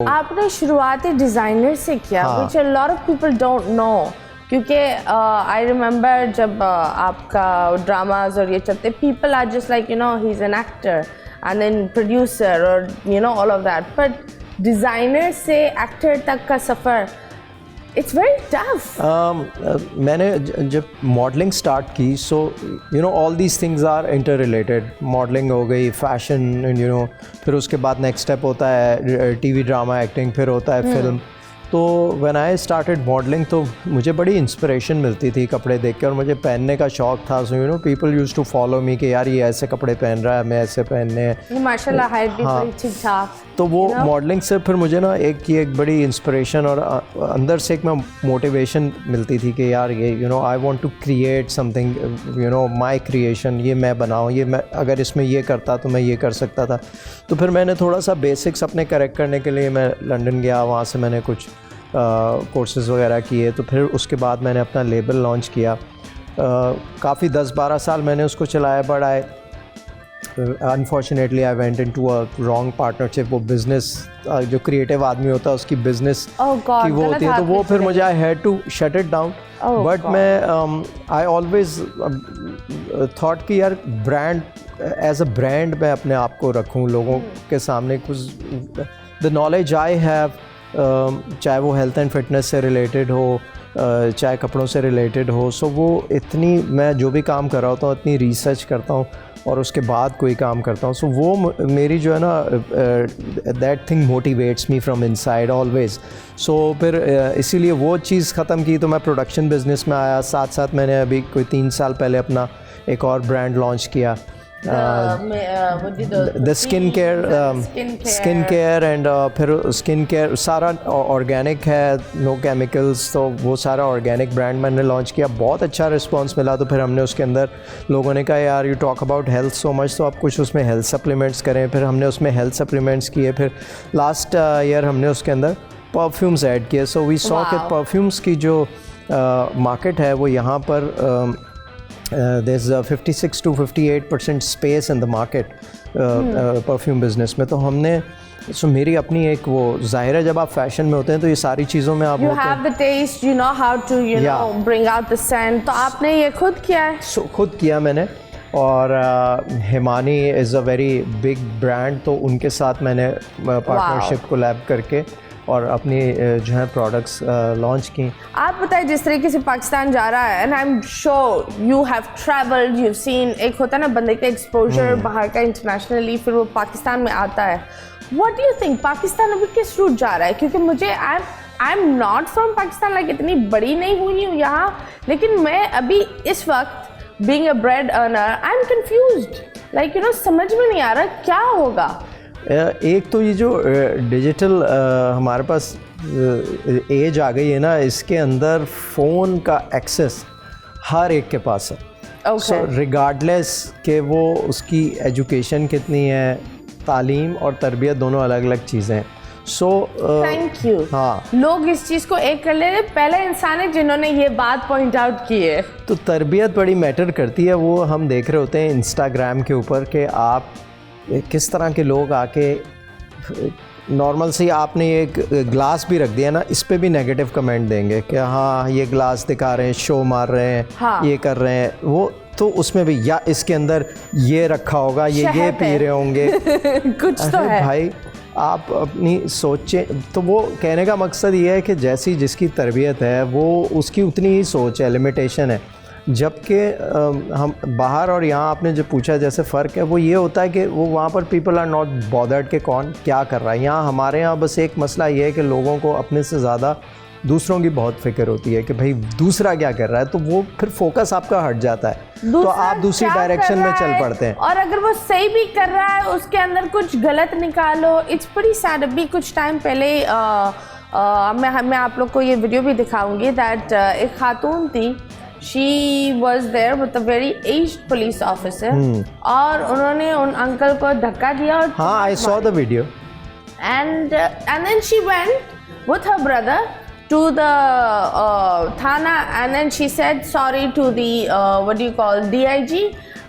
आपने शुरुआती डिज़ाइनर से किया, which a lot of people don't know, क्योंकि आई रिमेंबर जब आपका ड्रामाज और ये चलते, people are just like, you know, he's an actor and then producer or you know all of that, but designer से actor तक का सफ़र it's very tough. मैंने जब मॉडलिंग स्टार्ट की, so you know all these things are interrelated. Modelling हो गई, fashion, you know, फिर उसके बाद नेक्स्ट स्टेप होता है टीवी ड्रामा एक्टिंग, फिर होता है फिल्म। तो व्हेन आई स्टार्टेड मॉडलिंग तो मुझे बड़ी इंस्पिरेशन मिलती थी कपड़े देख के, और मुझे पहनने का शौक़ था। So you know people used to follow me कि यार ये ऐसे कपड़े पहन रहा है, मैं ऐसे पहनने हैं, माशाल्लाह हाइट भी बड़ी ठीक ठाक। तो वो मॉडलिंग से फिर मुझे ना एक बड़ी इंस्पिरेशन और अंदर से एक मैं मोटिवेशन मिलती थी कि यार ये you know I want to create something, you know my creation, ये मैं बनाऊँ, ये मैं अगर इसमें ये करता तो मैं ये कर सकता था। तो फिर मैंने थोड़ा सा बेसिक्स अपने करेक्ट करने के लिए मैं लंदन गया, वहाँ से मैंने कुछ कोर्सेज़ वगैरह किए। तो फिर उसके बाद मैंने अपना लेबल लॉन्च किया। काफ़ी 10-12 साल मैंने उसको चलाया, but I unfortunately I went into a wrong partnership. वो बिज़नेस जो क्रिएटिव आदमी होता है उसकी बिज़नेस की वो होती है, तो वो फिर मुझे I had to shut it down. But मैं आई ऑलवेज थॉट कि यार ब्रांड एज अ ब्रांड मैं अपने आप को रखूँ लोगों के सामने। कुछ द नॉलेज आई हैव, चाहे वो हेल्थ एंड फिटनेस से रिलेटेड हो, चाहे कपड़ों से रिलेटेड हो, सो वो इतनी, मैं जो भी काम कर रहा होता हूँ इतनी रिसर्च करता हूँ और उसके बाद कोई काम करता हूँ। सो वो मेरी जो है ना that thing motivates me from inside always. So फिर इसीलिए वो चीज़ ख़त्म की तो मैं प्रोडक्शन बिज़नेस में आया। साथ साथ मैंने अभी कोई 3 साल पहले अपना एक और ब्रांड लॉन्च किया, द स्किन केयर एंड फिर स्किन केयर सारा ऑर्गेनिक है, नो केमिकल्स। तो वो सारा ऑर्गेनिक ब्रांड मैंने लॉन्च किया, बहुत अच्छा रिस्पांस मिला। तो फिर हमने उसके अंदर, लोगों ने कहा यार you talk about health so much, तो आप कुछ उसमें हेल्थ सप्लीमेंट्स करें। फिर हमने उसमें हेल्थ सप्लीमेंट्स किए। फिर लास्ट ईयर हमने उसके अंदर परफ्यूम्स ऐड किए। सो वी सॉ कि परफ्यूम्स की जो मार्केट है वो यहाँ पर there's 56 to 58% space in the market perfume business में। तो हमने मेरी अपनी एक वो, जाहिर है जब आप फैशन में होते हैं तो ये सारी चीज़ों में आप you have the taste, you know how to you know bring out the scent। तो आपने ये खुद किया है? खुद किया मैंने। और Himani is a very big brand, तो उनके साथ मैंने पार्टनरशिप कोलैब करके और अपनी जो है प्रोडक्ट्स लॉन्च की। आप बताइए, जिस तरीके से पाकिस्तान जा रहा है, and I am sure you have travelled, you seen, एक होता है ना बंदे का एक्सपोजर बाहर का इंटरनेशनली, फिर वो पाकिस्तान में आता है। What do you think Pakistan अभी किस रूट जा रहा है? क्योंकि मुझे I am not from Pakistan, like इतनी बड़ी नहीं हुई हूँ यहाँ, लेकिन मैं अभी इस वक्त being a bread earner I am confused, like you know समझ में नहीं आ रहा क्या होगा। एक तो ये जो डिजिटल हमारे पास एज आ गई है ना, इसके अंदर फ़ोन का एक्सेस हर एक के पास है। सो रिगार्डलेस के वो उसकी एजुकेशन कितनी है, तालीम और तरबियत दोनों अलग अलग चीज़ें हैं। So thank you. हाँ, लोग इस चीज़ को एक कर ले रहे, पहले इंसान है जिन्होंने ये बात पॉइंट आउट की है। तो तरबियत बड़ी मैटर करती है। वो हम देख रहे होते हैं इंस्टाग्राम के ऊपर कि आप किस तरह के लोग आके, नॉर्मल से आपने एक ग्लास भी रख दिया ना, इस पे भी नेगेटिव कमेंट देंगे कि हाँ ये ग्लास दिखा रहे हैं, शो मार रहे हैं, हाँ, ये कर रहे हैं वो, तो उसमें भी या इसके अंदर ये रखा होगा, ये पी रहे होंगे कुछ तो है भाई। आप अपनी सोचें। तो वो कहने का मकसद ये है कि जैसी जिसकी तरबियत है वो उसकी उतनी ही सोच है, लिमिटेशन है। जबकि हम बाहर और यहाँ, आपने जो पूछा जैसे फ़र्क है, वो ये होता है कि वो वहाँ पर पीपल आर नॉट बॉदर्ड कि कौन क्या कर रहा है। यहाँ हमारे यहाँ बस एक मसला ये है कि लोगों को अपने से ज़्यादा दूसरों की बहुत फिक्र होती है कि भाई दूसरा क्या कर रहा है, तो वो फिर फोकस आपका हट जाता है, तो आप दूसरी डायरेक्शन में चल पड़ते हैं। और अगर वो सही भी कर रहा है उसके अंदर कुछ गलत निकालो, इट्स प्रीटी सैड। अभी कुछ टाइम पहले मैं आप लोग को ये वीडियो भी दिखाऊंगी दैट एक खातून थी, she was there with a very aged police officer और उन्होंने उन अंकल को धक्का दिया और हाँ, I saw the video and then she went with her brother to the thana and then she said sorry to the what do you call DIG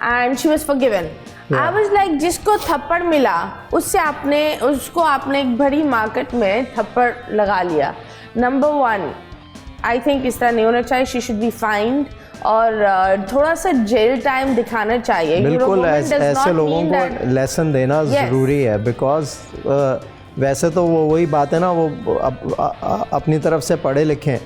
and she was forgiven। I was like जिसको थप्पड़ मिला उसको आपने एक बड़ी market में थप्पड़ लगा लिया. नंबर 1, आई थिंक इस तरह नहीं होना चाहिए. शी शुड बी फाइंड और थोड़ा सा जेल टाइम दिखाना चाहिए. बिल्कुल ऐसे लोगों को लेसन देना ज़रूरी है. बिकॉज वैसे तो वो वही बात है ना, वो अपनी तरफ से पढ़े लिखे हैं,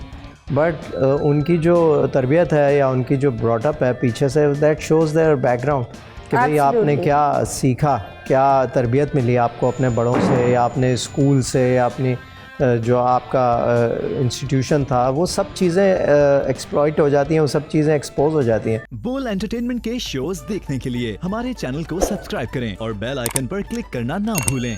बट उनकी जो तरबियत है या उनकी जो ब्रॉटअप है पीछे से, दैट शोज़ देयर बैकग्राउंड कि भाई आपने क्या सीखा, क्या तरबियत मिली आपको अपने बड़ों से या अपने स्कूल से या अपनी जो आपका इंस्टीट्यूशन था. वो सब चीज़ें एक्सप्लॉइट हो जाती हैं, वो सब चीज़ें एक्सपोज हो जाती हैं. बोल एंटरटेनमेंट के शोज देखने के लिए हमारे चैनल को सब्सक्राइब करें और बेल आइकन पर क्लिक करना ना भूलें.